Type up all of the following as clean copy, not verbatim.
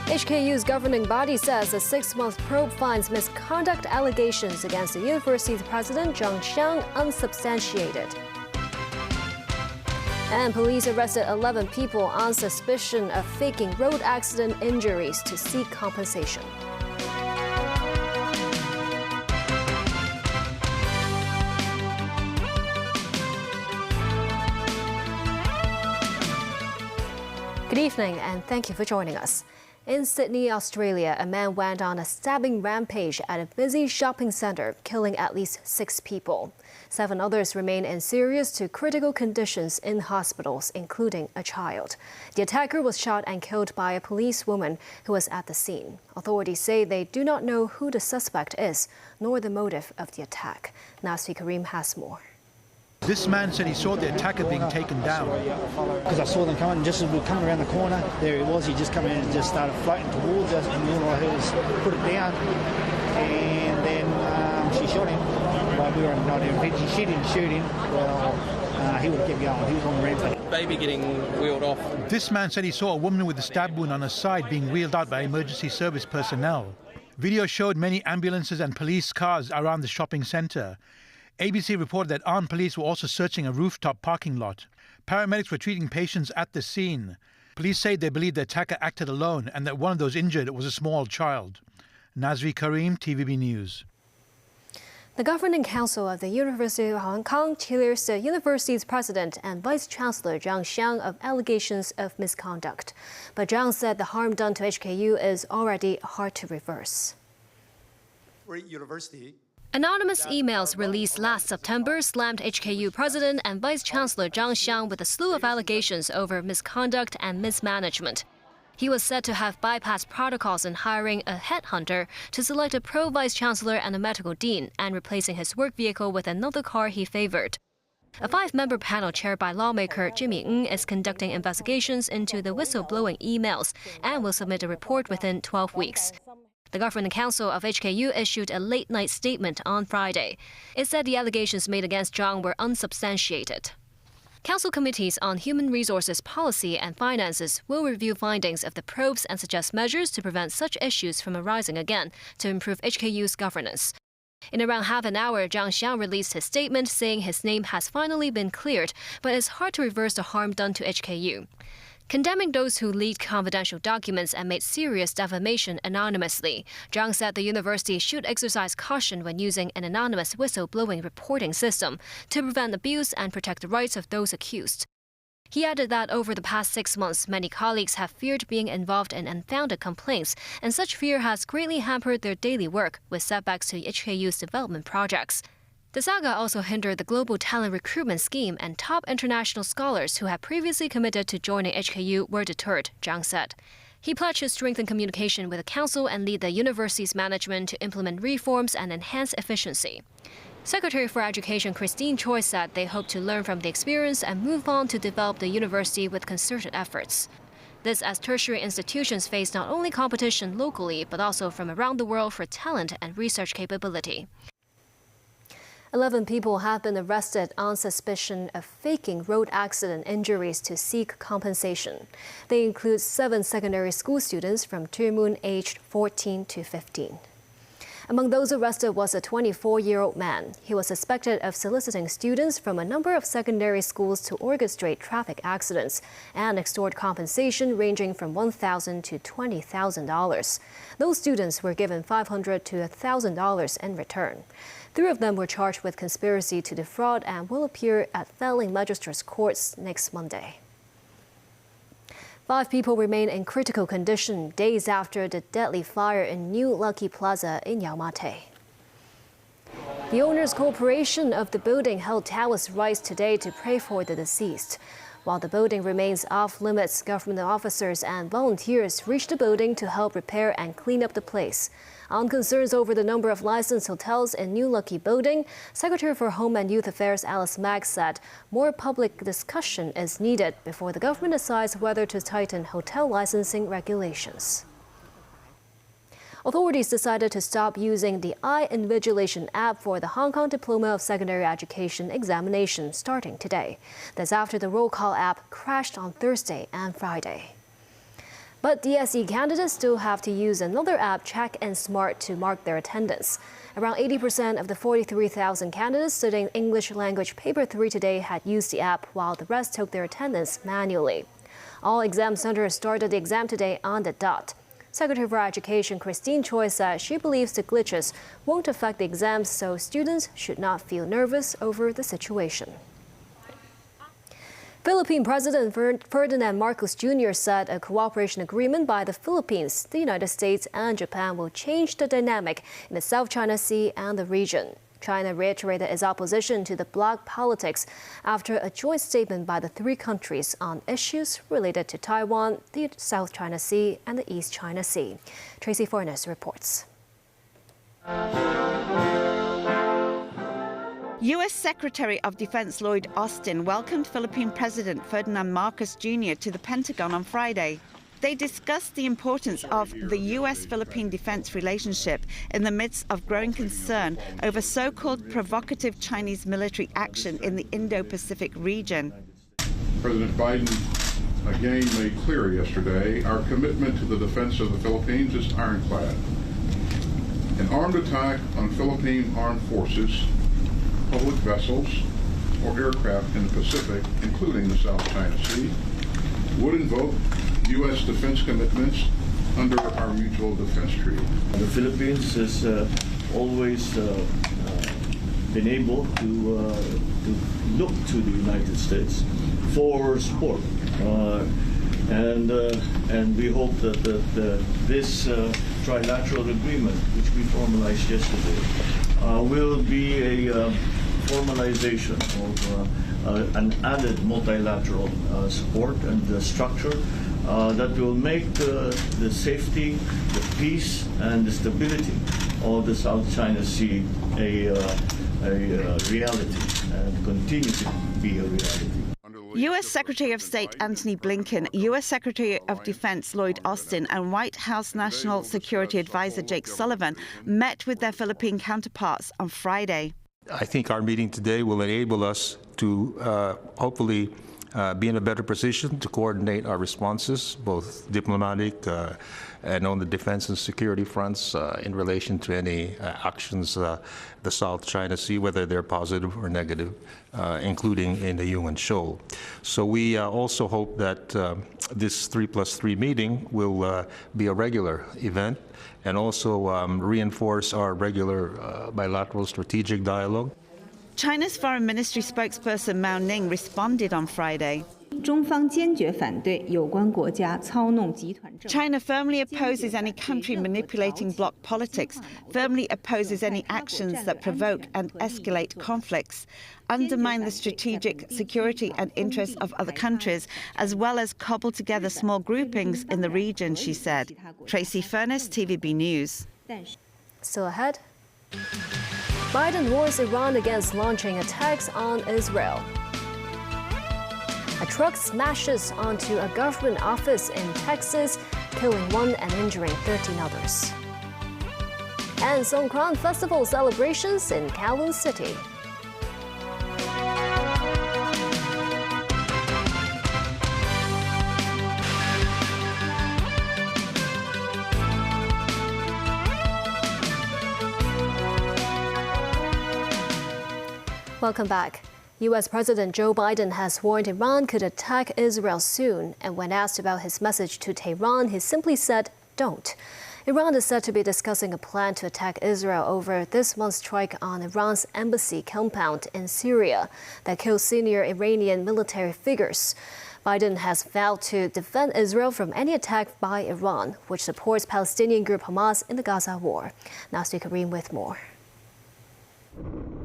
HKU's governing body says a 6-month probe finds misconduct allegations against the university's president, Zhang Xiang, unsubstantiated. And police arrested 11 people on suspicion of faking road accident injuries to seek compensation. Good evening, and thank you for joining us. In Sydney, Australia, a man went on a stabbing rampage at a busy shopping centre, killing at least 6 people. 7 others remain in serious to critical conditions in hospitals, including a child. The attacker was shot and killed by a policewoman who was at the scene. Authorities say they do not know who the suspect is, nor the motive of the attack. Nasfi Karim has more. This man said he saw the attacker being taken down. Because I saw them coming, just as we were coming around the corner, there he was. He just come in and just started floating towards us, and all I heard was put it down. And then she shot him. But we were not in she didn't shoot him. Well, he would have kept going. He was on the rampage. Baby getting wheeled off. This man said he saw a woman with a stab wound on her side being wheeled out by emergency service personnel. Video showed many ambulances and police cars around the shopping centre. ABC reported that armed police were also searching a rooftop parking lot. Paramedics were treating patients at the scene. Police say they believe the attacker acted alone and that one of those injured was a small child. Nazri Karim, TVB News. The Governing Council of the University of Hong Kong clears the university's president and vice-chancellor Zhang Xiang of allegations of misconduct. But Zhang said the harm done to HKU is already hard to reverse. Anonymous emails released last September slammed HKU President and Vice-Chancellor Zhang Xiang with a slew of allegations over misconduct and mismanagement. He was said to have bypassed protocols in hiring a headhunter to select a pro-vice-chancellor and a medical dean and replacing his work vehicle with another car he favored. A 5-member panel chaired by lawmaker Jimmy Ng is conducting investigations into the whistleblowing emails and will submit a report within 12 weeks. The Governing Council of HKU issued a late-night statement on Friday. It said the allegations made against Zhang were unsubstantiated. Council committees on human resources policy and finances will review findings of the probes and suggest measures to prevent such issues from arising again to improve HKU's governance. In around half an hour, Zhang Xiang released his statement saying his name has finally been cleared, but it's hard to reverse the harm done to HKU. Condemning those who leaked confidential documents and made serious defamation anonymously, Zhang said the university should exercise caution when using an anonymous whistleblowing reporting system to prevent abuse and protect the rights of those accused. He added that over the past 6 months, many colleagues have feared being involved in unfounded complaints, and such fear has greatly hampered their daily work, with setbacks to HKU's development projects. The saga also hindered the global talent recruitment scheme, and top international scholars who had previously committed to joining HKU were deterred, Zhang said. He pledged to strengthen communication with the council and lead the university's management to implement reforms and enhance efficiency. Secretary for Education Christine Choi said they hope to learn from the experience and move on to develop the university with concerted efforts. This as tertiary institutions face not only competition locally, but also from around the world for talent and research capability. 11 people have been arrested on suspicion of faking road accident injuries to seek compensation. They include 7 secondary school students from Tuen Mun aged 14 to 15. Among those arrested was a 24-year-old man. He was suspected of soliciting students from a number of secondary schools to orchestrate traffic accidents and extort compensation ranging from $1,000 to $20,000. Those students were given $500 to $1,000 in return. 3 of them were charged with conspiracy to defraud and will appear at failing magistrates' courts next Monday. 5 people remain in critical condition days after the deadly fire in New Lucky Plaza in Yau Ma Tei. The Owners Corporation of the building held Taoist rites today to pray for the deceased. While the building remains off limits, government officers and volunteers reached the building to help repair and clean up the place. On concerns over the number of licensed hotels in New Lucky Building, Secretary for Home and Youth Affairs Alice Magg said more public discussion is needed before the government decides whether to tighten hotel licensing regulations. Authorities decided to stop using the iInvigilation app for the Hong Kong Diploma of Secondary Education examination starting today. That's after the roll call app crashed on Thursday and Friday. But DSE candidates still have to use another app, Check and Smart, to mark their attendance. Around 80% of the 43,000 candidates studying English language paper 3 today had used the app, while the rest took their attendance manually. All exam centers started the exam today on the dot. Secretary for Education Christine Choi said she believes the glitches won't affect the exams, so students should not feel nervous over the situation. Philippine President Ferdinand Marcos Jr. said a cooperation agreement by the Philippines, the United States, and Japan will change the dynamic in the South China Sea and the region. China reiterated its opposition to the bloc politics after a joint statement by the three countries on issues related to Taiwan, the South China Sea, and the East China Sea. Tracy Furness reports. U.S. Secretary of Defense Lloyd Austin welcomed Philippine President Ferdinand Marcos Jr. to the Pentagon on Friday. They discussed the importance of the U.S.-Philippine defense relationship in the midst of growing concern over so-called provocative Chinese military action in the Indo-Pacific region. President Biden again made clear yesterday our commitment to the defense of the Philippines is ironclad. An armed attack on Philippine armed forces, public vessels, or aircraft in the Pacific, including the South China Sea, would invoke U.S. defense commitments under our mutual defense treaty. The Philippines has always been able to look to the United States for support, and we hope that this trilateral agreement, which we formalized yesterday, will be a formalization of an added multilateral support and structure that will make the safety, the peace, and the stability of the South China Sea a reality and continue to be a reality. U.S. Secretary of State Antony Blinken, U.S. Secretary of Defense Lloyd Austin, and White House National Security Advisor Jake Sullivan met with their Philippine counterparts on Friday. I think our meeting today will enable us to hopefully be in a better position to coordinate our responses, both diplomatic and on the defense and security fronts in relation to any actions the South China Sea, whether they're positive or negative, including in the Yunnan Shoal. So we also hope that this 3+3 meeting will be a regular event and also reinforce our regular bilateral strategic dialogue. China's Foreign Ministry spokesperson Mao Ning responded on Friday. China firmly opposes any country manipulating bloc politics, firmly opposes any actions that provoke and escalate conflicts, undermine the strategic security and interests of other countries, as well as cobble together small groupings in the region, she said. Tracy Furness, TVB News. Still ahead. Biden warns Iran against launching attacks on Israel. A truck smashes onto a government office in Texas, killing 1 and injuring 13 others. And Songkran Festival celebrations in Kowloon City. Welcome back. U.S. President Joe Biden has warned Iran could attack Israel soon, and when asked about his message to Tehran, he simply said, "Don't." Iran is said to be discussing a plan to attack Israel over this month's strike on Iran's embassy compound in Syria that killed senior Iranian military figures. Biden has vowed to defend Israel from any attack by Iran, which supports Palestinian group Hamas in the Gaza war. Now to Kareem with more.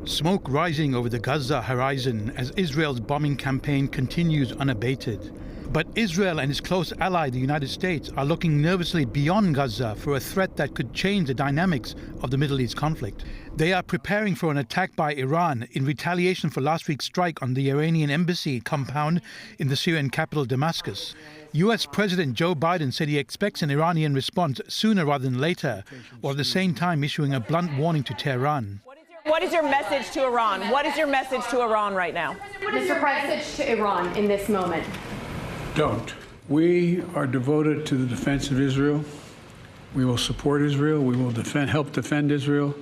Smoke rising over the Gaza horizon as Israel's bombing campaign continues unabated. But Israel and its close ally, the United States, are looking nervously beyond Gaza for a threat that could change the dynamics of the Middle East conflict. They are preparing for an attack by Iran in retaliation for last week's strike on the Iranian embassy compound in the Syrian capital, Damascus. US President Joe Biden said he expects an Iranian response sooner rather than later, while at the same time issuing a blunt warning to Tehran. What is your message to Iran? What is your message to Iran right now? Mr. President, to Iran in this moment. Don't. We are devoted to the defense of Israel. We will support Israel. We will help defend Israel,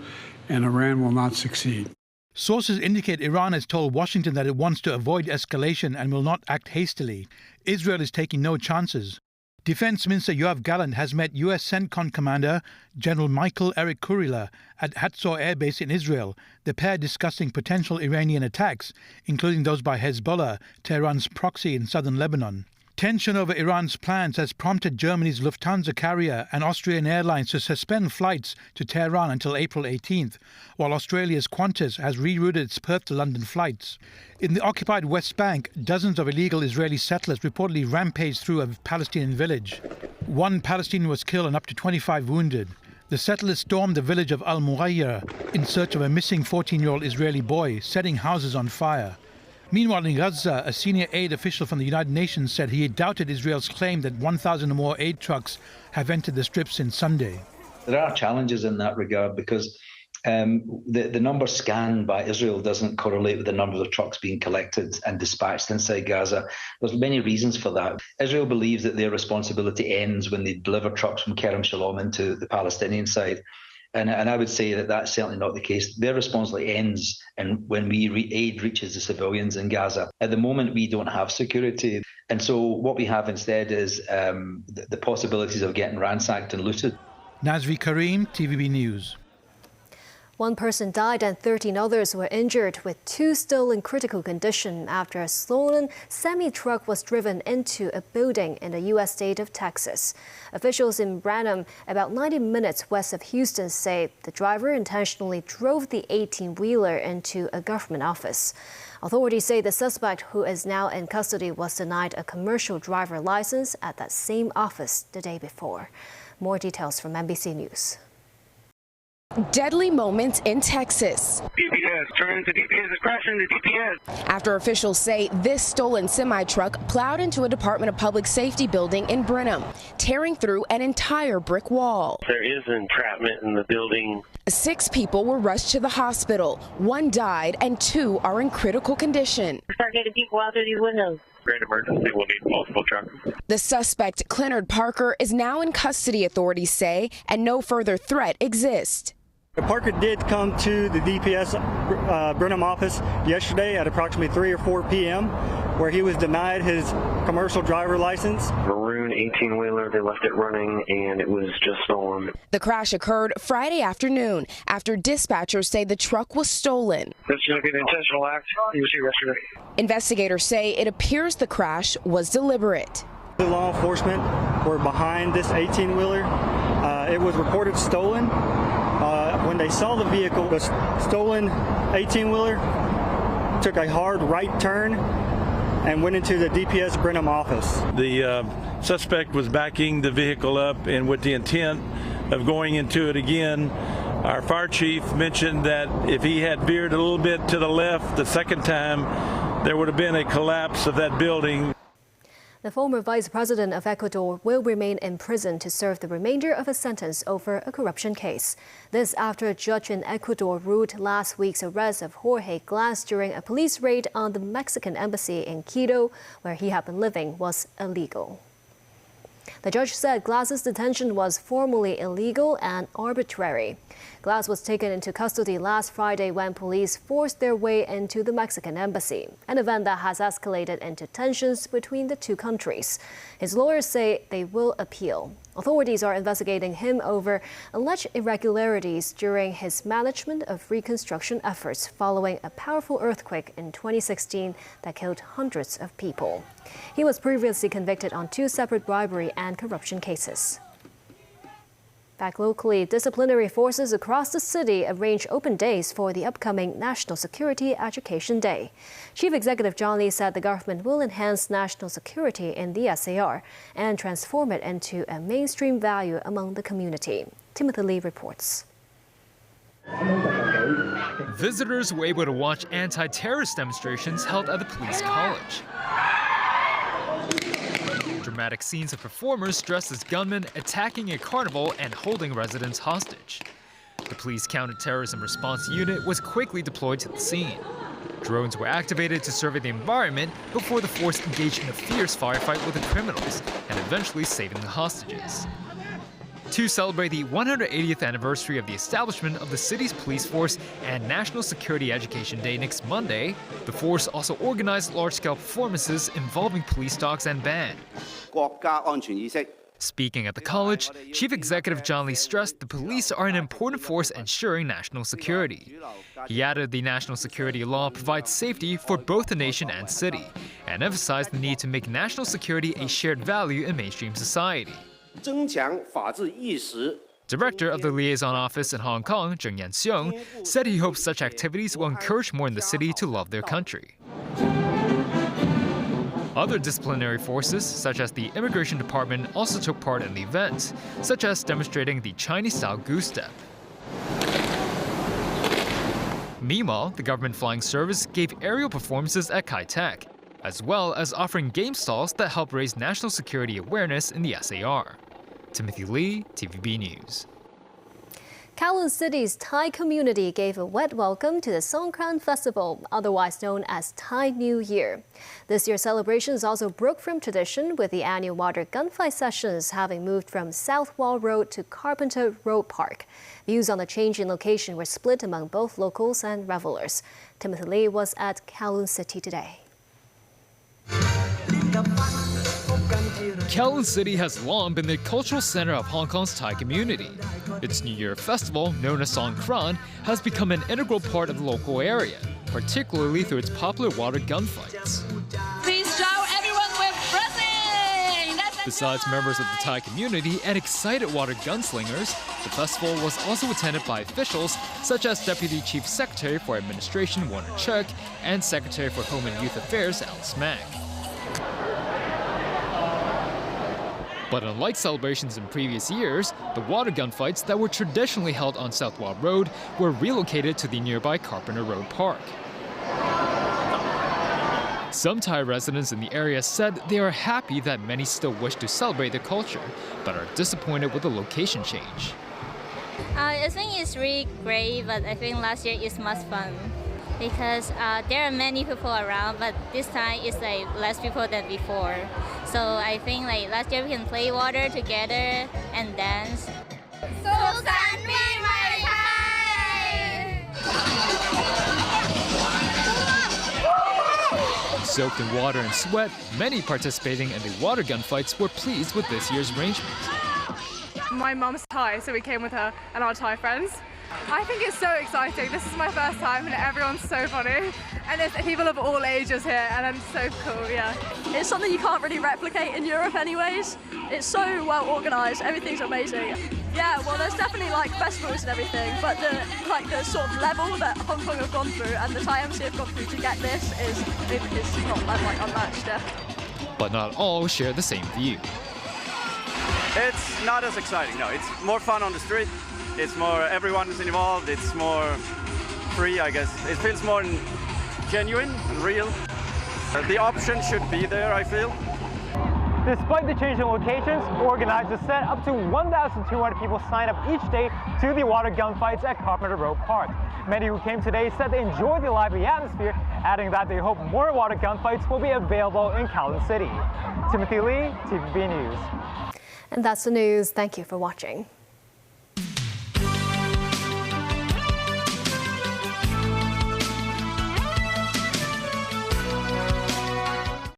and Iran will not succeed. Sources indicate Iran has told Washington that it wants to avoid escalation and will not act hastily. Israel is taking no chances. Defense Minister Yoav Gallant has met U.S. CENTCOM Commander General Michael Eric Kurila at Hatzor Air Base in Israel, the pair discussing potential Iranian attacks, including those by Hezbollah, Tehran's proxy in southern Lebanon. Tension over Iran's plans has prompted Germany's Lufthansa carrier and Austrian Airlines to suspend flights to Tehran until April 18th, while Australia's Qantas has rerouted its Perth to London flights. In the occupied West Bank, dozens of illegal Israeli settlers reportedly rampaged through a Palestinian village. One Palestinian was killed and up to 25 wounded. The settlers stormed the village of Al-Mughayr in search of a missing 14-year-old Israeli boy, setting houses on fire. Meanwhile, in Gaza, a senior aid official from the United Nations said he doubted Israel's claim that 1,000 or more aid trucks have entered the strip since Sunday. There are challenges in that regard because the number scanned by Israel doesn't correlate with the number of trucks being collected and dispatched inside Gaza. There's many reasons for that. Israel believes that their responsibility ends when they deliver trucks from Kerem Shalom into the Palestinian side. And I would say that that's certainly not the case. Their responsibility ends when aid reaches the civilians in Gaza. At the moment, we don't have security. And so what we have instead is the possibilities of getting ransacked and looted. Nazri Karim, TVB News. One person died and 13 others were injured, with 2 still in critical condition after a stolen semi-truck was driven into a building in the U.S. state of Texas. Officials in Branham, about 90 minutes west of Houston, say the driver intentionally drove the 18-wheeler into a government office. Authorities say the suspect, who is now in custody, was denied a commercial driver license at that same office the day before. More details from NBC News. Deadly moments in Texas. DPS, turn into DPS, is crashing into DPS. After officials say this stolen semi-truck plowed into a Department of Public Safety building in Brenham, tearing through an entire brick wall. There is entrapment in the building. 6 people were rushed to the hospital. 1 died and 2 are in critical condition. Start getting people out through these windows. Great emergency, we'll need multiple trucks. The suspect, Clennard Parker, is now in custody, authorities say, and no further threat exists. Parker did come to the DPS Brenham office yesterday at approximately 3 or 4 p.m. where he was denied his commercial driver license. Maroon 18-wheeler, they left it running and it was just stolen. The crash occurred Friday afternoon after dispatchers say the truck was stolen. This is going to be an intentional act. You see yesterday. Investigators say it appears the crash was deliberate. The law enforcement were behind this 18-wheeler. It was reported stolen. When they saw the vehicle, the stolen 18-wheeler took a hard right turn and went into the DPS Brenham office. The suspect was backing the vehicle up, and with the intent of going into it again. Our fire chief mentioned that if he had veered a little bit to the left the second time, there would have been a collapse of that building. The former vice president of Ecuador will remain in prison to serve the remainder of his sentence over a corruption case. This after a judge in Ecuador ruled last week's arrest of Jorge Glass during a police raid on the Mexican embassy in Quito, where he had been living, was illegal. The judge said Glass's detention was formally illegal and arbitrary. Glass was taken into custody last Friday when police forced their way into the Mexican embassy, an event that has escalated into tensions between the two countries. His lawyers say they will appeal. Authorities are investigating him over alleged irregularities during his management of reconstruction efforts following a powerful earthquake in 2016 that killed hundreds of people. He was previously convicted on 2 separate bribery and corruption cases. Back locally, disciplinary forces across the city arranged open days for the upcoming National Security Education Day. Chief Executive John Lee said the government will enhance national security in the SAR and transform it into a mainstream value among the community. Timothy Lee reports. Visitors were able to watch anti-terrorist demonstrations held at the police college. Dramatic scenes of performers dressed as gunmen attacking a carnival and holding residents hostage. The police counter-terrorism response unit was quickly deployed to the scene. Drones were activated to survey the environment before the force engaged in a fierce firefight with the criminals and eventually saving the hostages. To celebrate the 180th anniversary of the establishment of the city's police force and National Security Education Day next Monday, the force also organized large-scale performances involving police dogs and band. Speaking at the college, Chief Executive John Lee stressed the police are an important force ensuring national security. He added the national security law provides safety for both the nation and city, and emphasized the need to make national security a shared value in mainstream society. Director of the Liaison Office in Hong Kong, Zheng Yanxiong, said he hopes such activities will encourage more in the city to love their country. Other disciplinary forces, such as the Immigration Department, also took part in the event, such as demonstrating the Chinese-style goose step. Meanwhile, the government flying service gave aerial performances at Kai Tak, as well as offering game stalls that help raise national security awareness in the SAR. Timothy Lee, TVB News. Kowloon City's Thai community gave a wet welcome to the Songkran Festival, otherwise known as Thai New Year. This year's celebrations also broke from tradition, with the annual water gunfight sessions having moved from South Wall Road to Carpenter Road Park. Views on the change in location were split among both locals and revelers. Timothy Lee was at Kowloon City today. Kowloon City has long been the cultural center of Hong Kong's Thai community. Its New Year festival, known as Songkran, has become an integral part of the local area, particularly through its popular water gunfights. Please show everyone with blessing! Besides members of the Thai community and excited water gunslingers, the festival was also attended by officials such as Deputy Chief Secretary for Administration Warner Chuk and Secretary for Home and Youth Affairs Alice Mack. But unlike celebrations in previous years, the water gunfights that were traditionally held on South Wall Road were relocated to the nearby Carpenter Road Park. Some Thai residents in the area said they are happy that many still wish to celebrate their culture, but are disappointed with the location change. I think it's really great, but I think last year is much fun because there are many people around, but this time it's like less people than before. So I think like last year we can play water together and dance. Soaked in water and sweat, many participating in the water gunfights were pleased with this year's arrangement. My mum's Thai, so we came with her and our Thai friends. I think it's so exciting. This is my first time and everyone's so funny. And there's people of all ages here and it's so cool, yeah. It's something you can't really replicate in Europe anyways. It's so well organised, everything's amazing. Yeah, well there's definitely like festivals and everything, but the sort of level that Hong Kong have gone through and the Thai MC have gone through to get this is not like unmatched, yeah. But not all share the same view. It's not as exciting, no. It's more fun on the street. It's more, everyone is involved. It's more free, I guess. It feels more genuine and real. The option should be there, I feel. Despite the change in locations, organizers said up to 1,200 people signed up each day to the water gunfights at Carpenter Road Park. Many who came today said they enjoyed the lively atmosphere, adding that they hope more water gunfights will be available in Kowloon City. Timothy Lee, TVB News. And that's the news. Thank you for watching.